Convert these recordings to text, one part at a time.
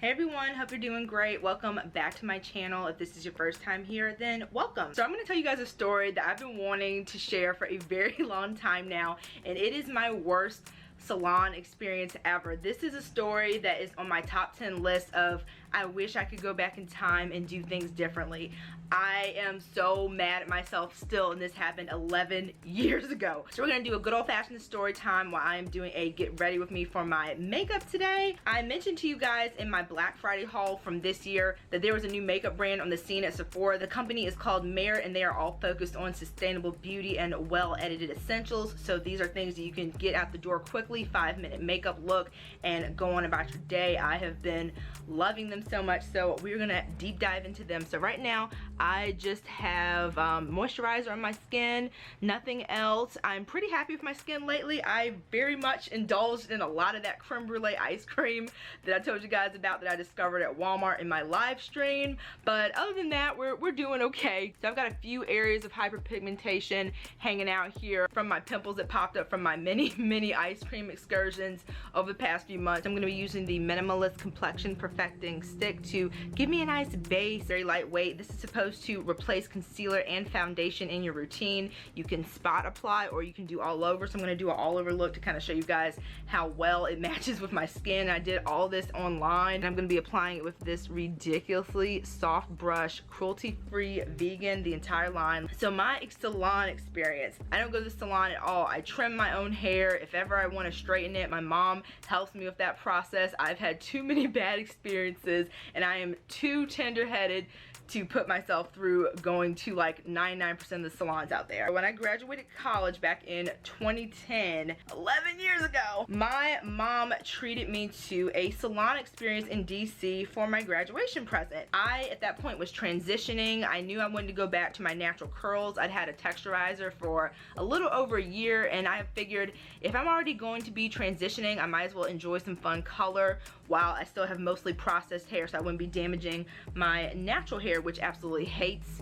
Hey everyone, hope you're doing great. Welcome back to my channel. If this is your first time here, then welcome. So I'm going to tell you guys a story that I've been wanting to share for a very long time now, and it is my worst salon experience ever. This is a story that is on my top 10 list of I wish I could go back in time and do things differently. I am so mad at myself still, and this happened 11 years ago. So we're gonna do a good old-fashioned story time while I am doing a get ready with me for my makeup today. I mentioned to you guys in my Black Friday haul from this year that there was a new makeup brand on the scene at Sephora. The company is called Merit, and they are all focused on sustainable beauty and well-edited essentials. So these are things that you can get out the door quickly, 5-minute makeup look, and go on about your day. I have been loving them so much, so we're gonna deep dive into them. So right now I just have moisturizer on my skin, nothing else. I'm pretty happy with my skin lately. I very much indulged in a lot of that creme brulee ice cream that I told you guys about that I discovered at Walmart in my live stream, but other than that we're doing okay. So I've got a few areas of hyperpigmentation hanging out here from my pimples that popped up from my many ice cream excursions over the past few months. I'm going to be using the Minimalist Complexion Perfecting Stick to give me a nice base, very lightweight. This is supposed to replace concealer and foundation in your routine. You can spot apply or you can do all over, so I'm going to do an all over look to kind of show you guys how well it matches with my skin. I did all this online, and I'm going to be applying it with this ridiculously soft brush, cruelty-free, vegan, the entire line. So my salon experience, I don't go to the salon at all. I trim my own hair. If ever I want to straighten it, my mom helps me with that process. I've had too many bad experiences, and I am too tender-headed to put myself through going to like 99% of the salons out there. When I graduated college back in 2010, 11 years ago, my mom treated me to a salon experience in DC for my graduation present. I, at that point, was transitioning. I knew I wanted to go back to my natural curls. I'd had a texturizer for a little over a year, and I figured if I'm already going to be transitioning, I might as well enjoy some fun color while I still have mostly processed hair, so I wouldn't be damaging my natural hair, which absolutely hates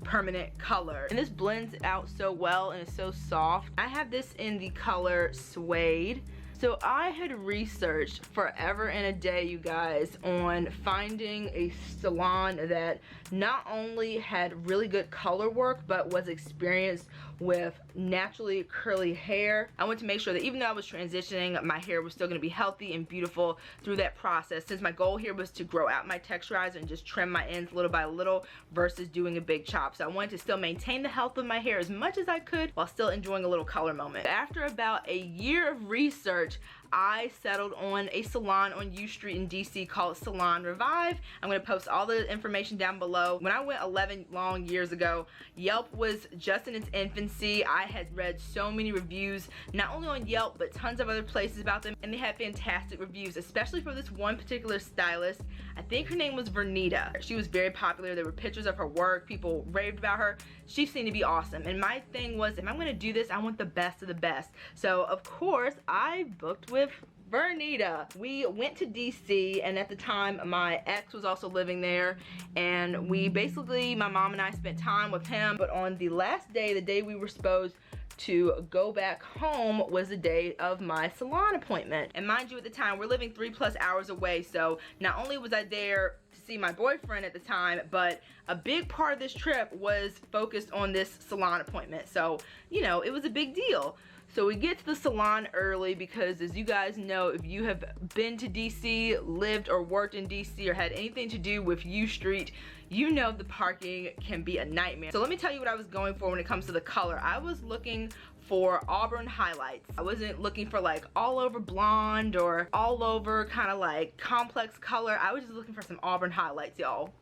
permanent color. And this blends out so well and it's so soft. I have this in the color Suede. So I had researched forever and a day, you guys, on finding a salon that not only had really good color work but was experienced with naturally curly hair. I wanted to make sure that even though I was transitioning, my hair was still going to be healthy and beautiful through that process, since my goal here was to grow out my texturizer and just trim my ends little by little versus doing a big chop. So I wanted to still maintain the health of my hair as much as I could while still enjoying a little color moment. After about a year of research, I settled on a salon on U Street in DC called Salon Revive. I'm going to post all the information down below. When I went 11 long years ago, Yelp was just in its infancy. I had read so many reviews, not only on Yelp, but tons of other places about them, and they had fantastic reviews, especially for this one particular stylist. I think her name was Vernita. She was very popular. There were pictures of her work. People raved about her. She seemed to be awesome. And my thing was, if I'm going to do this, I want the best of the best. So, of course, I booked with Vernita. We went to DC, and at the time my ex was also living there, and we basically, my mom and I spent time with him. But on the last day, the day we were supposed to go back home, was the day of my salon appointment. And mind you, at the time we're living 3+ hours away, so not only was I there to see my boyfriend at the time, but a big part of this trip was focused on this salon appointment. So, you know, it was a big deal. So we get to the salon early because, as you guys know, if you have been to DC, lived or worked in DC, or had anything to do with U Street, you know the parking can be a nightmare. So let me tell you what I was going for when it comes to the color. I was looking for auburn highlights. I wasn't looking for like all over blonde or all over kind of like complex color. I was just looking for some auburn highlights, y'all.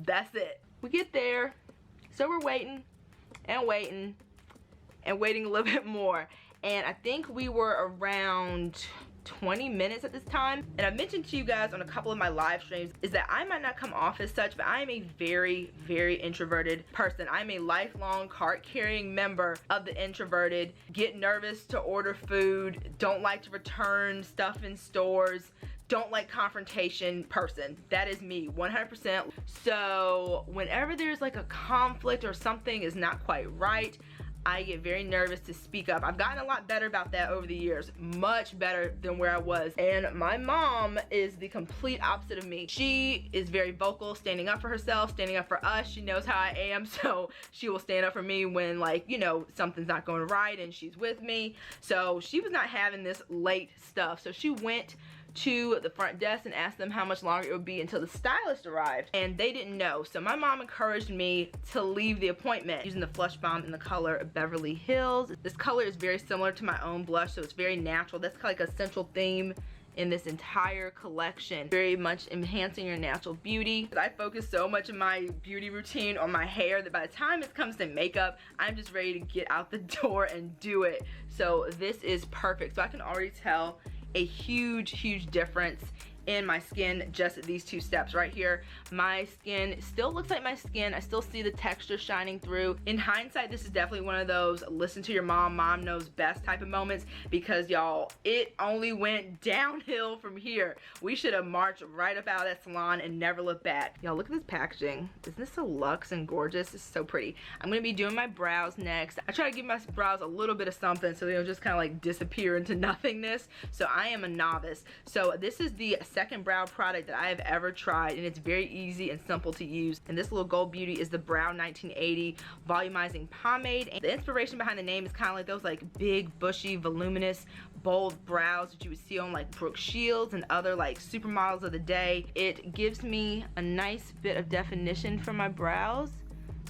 That's it. We get there, so we're waiting and waiting and waiting a little bit more. And I think we were around 20 minutes at this time. And I've mentioned to you guys on a couple of my live streams is that I might not come off as such, but I am a very introverted person. I'm a lifelong cart-carrying member of the introverted, get nervous to order food, don't like to return stuff in stores, don't like confrontation person. That is me, 100%. So whenever there's like a conflict or something is not quite right, I get very nervous to speak up. I've gotten a lot better about that over the years, much better than where I was. And my mom is the complete opposite of me. She is very vocal, standing up for herself, standing up for us. She knows how I am, so she will stand up for me when, like, you know, something's not going right and she's with me. So she was not having this late stuff. So she went to the front desk and asked them how much longer it would be until the stylist arrived, and they didn't know. So my mom encouraged me to leave the appointment using the Flush Balm in the color Beverly Hills. This color is very similar to my own blush, so it's very natural. That's kind of like a central theme in this entire collection, very much enhancing your natural beauty. I focus so much of my beauty routine on my hair that by the time it comes to makeup, I'm just ready to get out the door and do it. So this is perfect. So I can already tell a huge difference in my skin just these two steps right here. My skin still looks like my skin. I still see the texture shining through. In hindsight, this is definitely one of those listen to your mom, mom knows best type of moments, because y'all, it only went downhill from here. We should have marched right up out of that salon and never looked back. Y'all, look at this packaging. Isn't this so luxe and gorgeous? It's so pretty. I'm gonna be doing my brows next. I try to give my brows a little bit of something so they don't just kind of like disappear into nothingness. So I am a novice. So this is the second brow product that I have ever tried, and it's very easy and simple to use. And this little gold beauty is the Brow 1980 Volumizing Pomade. And the inspiration behind the name is kind of like those like big, bushy, voluminous, bold brows that you would see on like Brooke Shields and other like supermodels of the day. It gives me a nice bit of definition for my brows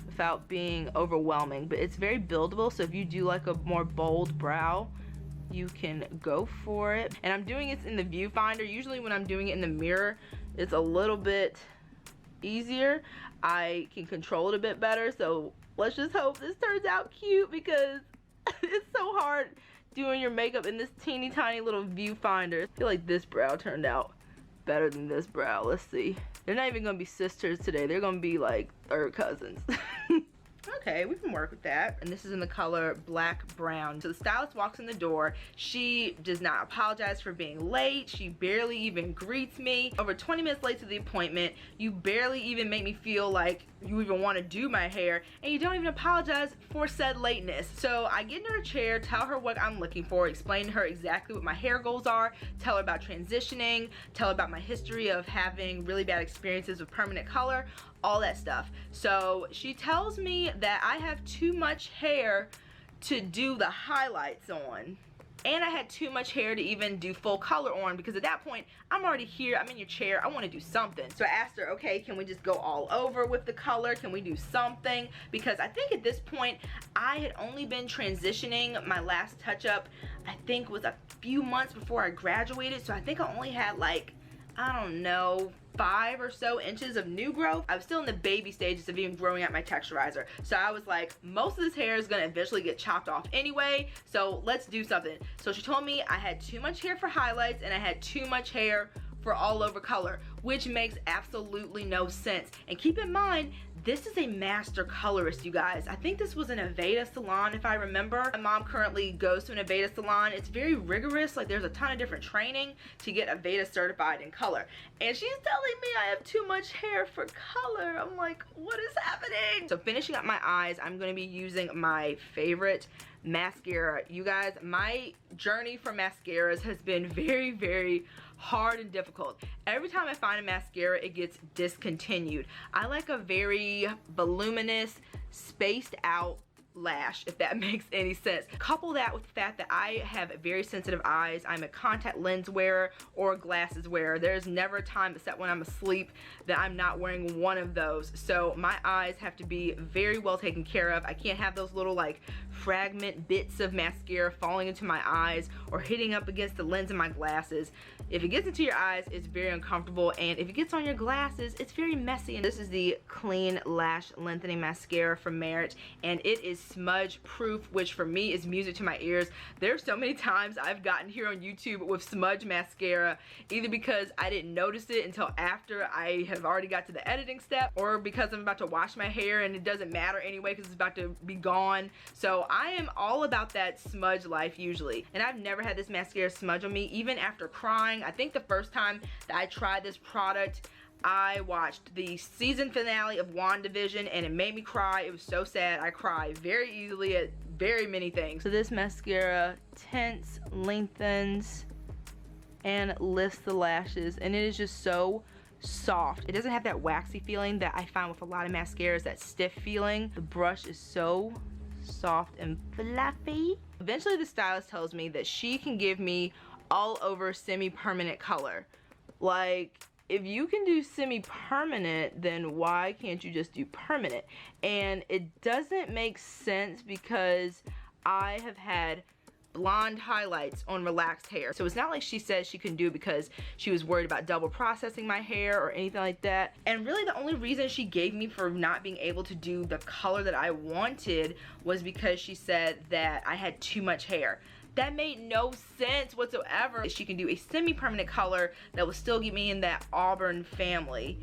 without being overwhelming, but it's very buildable. So if you do like a more bold brow, you can go for it. And I'm doing this in the viewfinder. Usually when I'm doing it in the mirror, it's a little bit easier. I can control it a bit better. So let's just hope this turns out cute, because it's so hard doing your makeup in this teeny tiny little viewfinder. I feel like this brow turned out better than this brow. Let's see. They're not even gonna be sisters today. They're gonna be like third cousins. Okay, we can work with that. And this is in the color Black Brown. So the stylist walks in the door. She does not apologize for being late. She barely even greets me. Over 20 minutes late to the appointment. You barely even make me feel like you even want to do my hair, and you don't even apologize for said lateness. So I get in her chair, tell her what I'm looking for, explain to her exactly what my hair goals are, tell her about transitioning, tell her about my history of having really bad experiences with permanent color, all that stuff. So she tells me that I have too much hair to do the highlights on, and I had too much hair to even do full color on, because at that point I'm already here, I'm in your chair, I want to do something. So I asked her, okay, can we just go all over with the color? Can we do something? Because I think at this point I had only been transitioning. My last touch-up I think was a few months before I graduated, so I think I only had like, I don't know, 5 or so inches of new growth. I was still in the baby stages of even growing out my texturizer. So I was like, most of this hair is gonna eventually get chopped off anyway, so let's do something. So she told me I had too much hair for highlights and I had too much hair for all over color, which makes absolutely no sense. And keep in mind, this is a master colorist, you guys. I think this was an Aveda salon, if I remember. My mom currently goes to an Aveda salon. It's very rigorous. Like, there's a ton of different training to get Aveda certified in color. And she's telling me I have too much hair for color. I'm like, what is happening? So finishing up my eyes, I'm gonna be using my favorite mascara. You guys, my journey for mascaras has been very hard and difficult. Every time I find a mascara, it gets discontinued. I like a very voluminous, spaced out lash, if that makes any sense. Couple that with the fact that I have very sensitive eyes. I'm a contact lens wearer or glasses wearer. There's never a time except when I'm asleep that I'm not wearing one of those. So my eyes have to be very well taken care of. I can't have those little like fragment bits of mascara falling into my eyes or hitting up against the lens of my glasses. If it gets into your eyes, it's very uncomfortable, and if it gets on your glasses, it's very messy. And this is the Clean Lash Lengthening Mascara from Merit, and it is smudge proof, which for me is music to my ears. There's so many times I've gotten here on YouTube with smudge mascara, either because I didn't notice it until after I have already got to the editing step, or because I'm about to wash my hair and it doesn't matter anyway because it's about to be gone. So I am all about that smudge life usually, and I've never had this mascara smudge on me, even after crying. I think the first time that I tried this product, I watched the season finale of WandaVision and it made me cry. It was so sad. I cry very easily at very many things. So this mascara tints, lengthens, and lifts the lashes, and it is just so soft. It doesn't have that waxy feeling that I find with a lot of mascaras, that stiff feeling. The brush is so soft and fluffy. Eventually the stylist tells me that she can give me all over semi-permanent color. Like, if you can do semi-permanent, then why can't you just do permanent? And it doesn't make sense because I have had blonde highlights on relaxed hair. So it's not like she says she couldn't do it because she was worried about double processing my hair or anything like that. And really the only reason she gave me for not being able to do the color that I wanted was because she said that I had too much hair. That made no sense whatsoever. She can do a semi-permanent color that will still get me in that auburn family.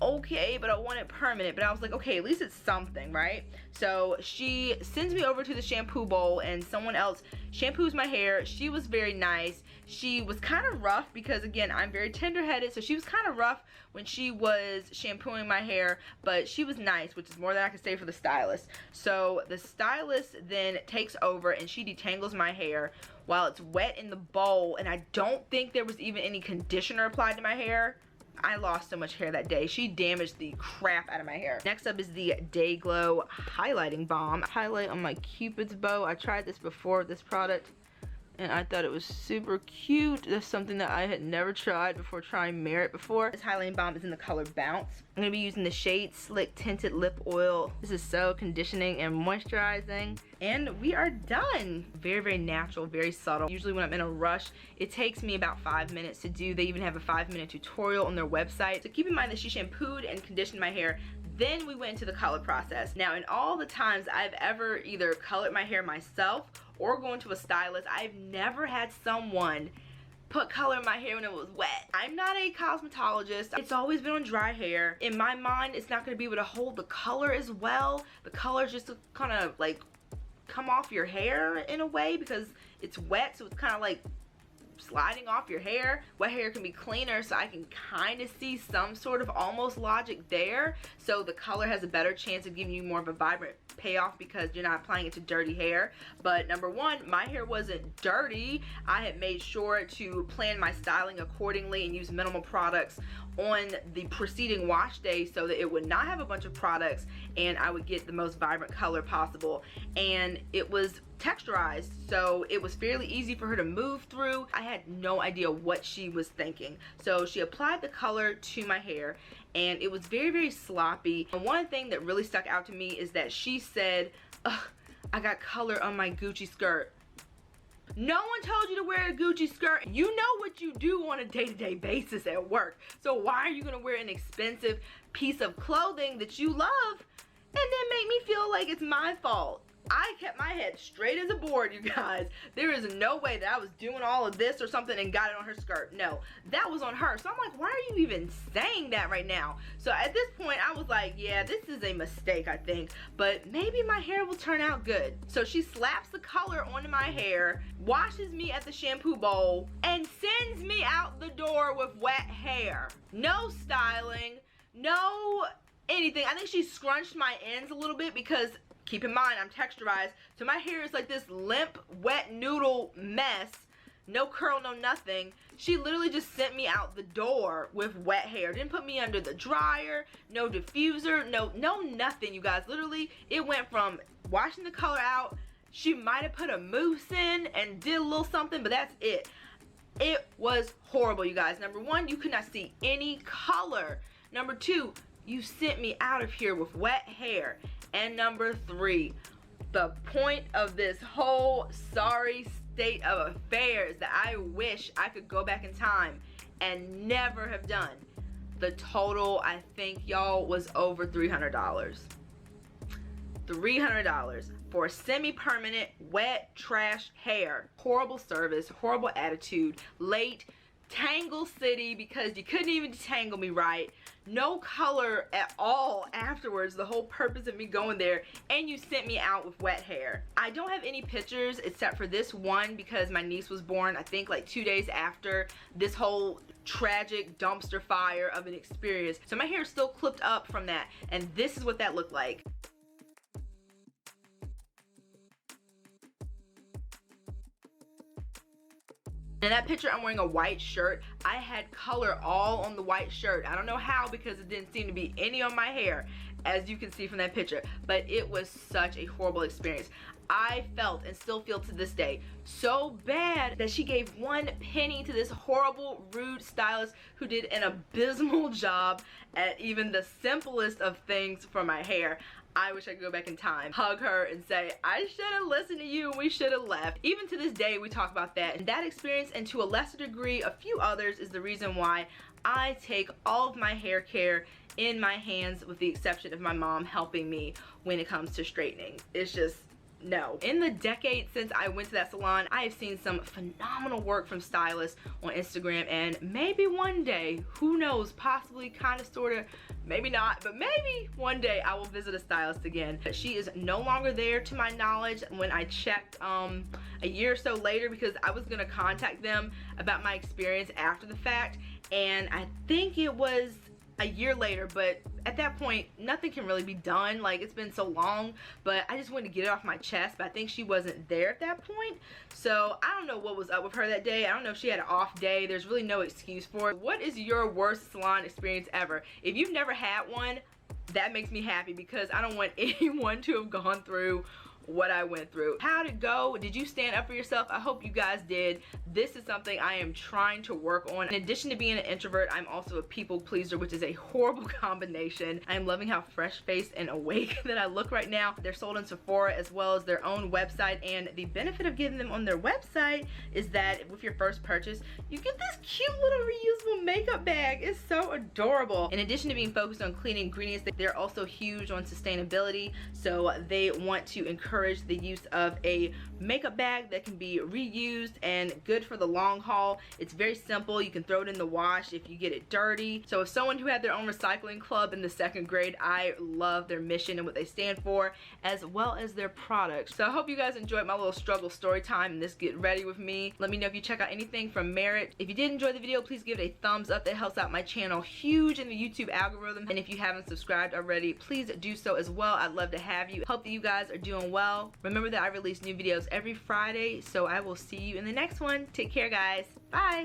Okay, but I want it permanent. But I was like, okay, at least it's something, right? So she sends me over to the shampoo bowl and someone else shampoos my hair. She was very nice. She was kind of rough because, again, I'm very tender-headed, so she was kind of rough when she was shampooing my hair, but she was nice, which is more than I can say for the stylist. So the stylist then takes over and she detangles my hair while it's wet in the bowl, and I don't think there was even any conditioner applied to my hair. I lost so much hair that day. She damaged the crap out of my hair. Next up is the Day Glow Highlighting Balm. Highlight on my Cupid's bow. I tried this before, this product, and I thought it was super cute. That's something that I had never tried before trying Merit before. This highlighting balm is in the color Bounce. I'm going to be using the shade Slick Tinted Lip Oil. This is so conditioning and moisturizing. And we are done. Very, very natural, very subtle. Usually when I'm in a rush, it takes me about 5 minutes to do. They even have a 5-minute tutorial on their website. So keep in mind that she shampooed and conditioned my hair. Then we went into the color process. Now, in all the times I've ever either colored my hair myself or going to a stylist, I've never had someone put color in my hair when it was wet. I'm not a cosmetologist. It's always been on dry hair. In my mind, it's not gonna be able to hold the color as well. The color just kind of like come off your hair in a way because it's wet, so it's kind of like sliding off your hair. Wet hair can be cleaner, so I can kind of see some sort of almost logic there. So the color has a better chance of giving you more of a vibrant payoff because you're not applying it to dirty hair. But number one, my hair wasn't dirty. I had made sure to plan my styling accordingly and use minimal products on the preceding wash day so that it would not have a bunch of products and I would get the most vibrant color possible. And it was texturized, so it was fairly easy for her to move through. I had no idea what she was thinking. So she applied the color to my hair and it was very, very sloppy. And one thing that really stuck out to me is that she said, "Ugh, I got color on my Gucci skirt." No one told you to wear a Gucci skirt. You know what you do on a day-to-day basis at work. So why are you gonna wear an expensive piece of clothing that you love and then make me feel like it's my fault? I kept my head straight as a board, you guys. There is no way that I was doing all of this or something and got it on her skirt. No, that was on her. So I'm like, why are you even saying that right now? So at this point, I was like, yeah, this is a mistake, I think. But maybe my hair will turn out good. So she slaps the color onto my hair, washes me at the shampoo bowl, and sends me out the door with wet hair. No styling, no anything. I think she scrunched my ends a little bit because keep in mind, I'm texturized, so my hair is like this limp, wet noodle mess. No curl, no nothing. She literally just sent me out the door with wet hair. Didn't put me under the dryer, no diffuser, no nothing, you guys. Literally, it went from washing the color out. She might have put a mousse in and did a little something, but that's it. It was horrible, you guys. Number one, you could not see any color. Number two, you sent me out of here with wet hair. And number three, the point of this whole sorry state of affairs that I wish I could go back in time and never have done. The total, I think, y'all, was over $300. $300 for semi-permanent wet trash hair. Horrible service, horrible attitude, late, Tangle City because you couldn't even detangle me right. No color at all afterwards, the whole purpose of me going there, and you sent me out with wet hair. I don't have any pictures except for this one because my niece was born, I think, like 2 days after this whole tragic dumpster fire of an experience. So my hair is still clipped up from that, and this is what that looked like. In that picture, I'm wearing a white shirt. I had color all on the white shirt. I don't know how, because it didn't seem to be any on my hair, as you can see from that picture. But it was such a horrible experience. I felt, and still feel to this day, so bad that she gave 1 penny to this horrible, rude stylist who did an abysmal job at even the simplest of things for my hair. I wish I could go back in time, hug her, and say, I should have listened to you and we should have left. Even to this day, we talk about that. And that experience, and to a lesser degree, a few others, is the reason why I take all of my hair care in my hands, with the exception of my mom helping me when it comes to straightening. It's just, no. In the decade since I went to that salon, I have seen some phenomenal work from stylists on Instagram, and maybe one day, who knows, possibly, kind of, sort of, maybe not, but maybe one day I will visit a stylist again. She is no longer there to my knowledge. When I checked a year or so later, because I was gonna contact them about my experience after the fact, and I think it was a year later, but at that point nothing can really be done. Like, it's been so long, but I just wanted to get it off my chest. But I think she wasn't there at that point, so I don't know what was up with her that day. I don't know if she had an off day. There's really no excuse for it. What is your worst salon experience ever? If you've never had one, that makes me happy, because I don't want anyone to have gone through what I went through. How'd it go? Did you stand up for yourself? I hope you guys did. This is something I am trying to work on. In addition to being an introvert, I'm also a people pleaser, which is a horrible combination. I'm loving how fresh-faced and awake that I look right now. They're sold in Sephora as well as their own website, and the benefit of getting them on their website is that with your first purchase, you get this cute little reusable makeup bag. It's so adorable. In addition to being focused on clean ingredients, they're also huge on sustainability, so they want to encourage the use of a makeup bag that can be reused and good for the long haul. It's very simple. You can throw it in the wash if you get it dirty. So as someone who had their own recycling club in the 2nd grade, I love their mission and what they stand for, as well as their products. So I hope you guys enjoyed my little struggle story time and this get ready with me. Let me know if you check out anything from Merit. If you did enjoy the video, please give it a thumbs up. That helps out my channel huge in the YouTube algorithm. And if you haven't subscribed already, please do so as well. I'd love to have you. Hope that you guys are doing well. Remember that I release new videos every Friday, so I will see you in the next one. Take care, guys. Bye.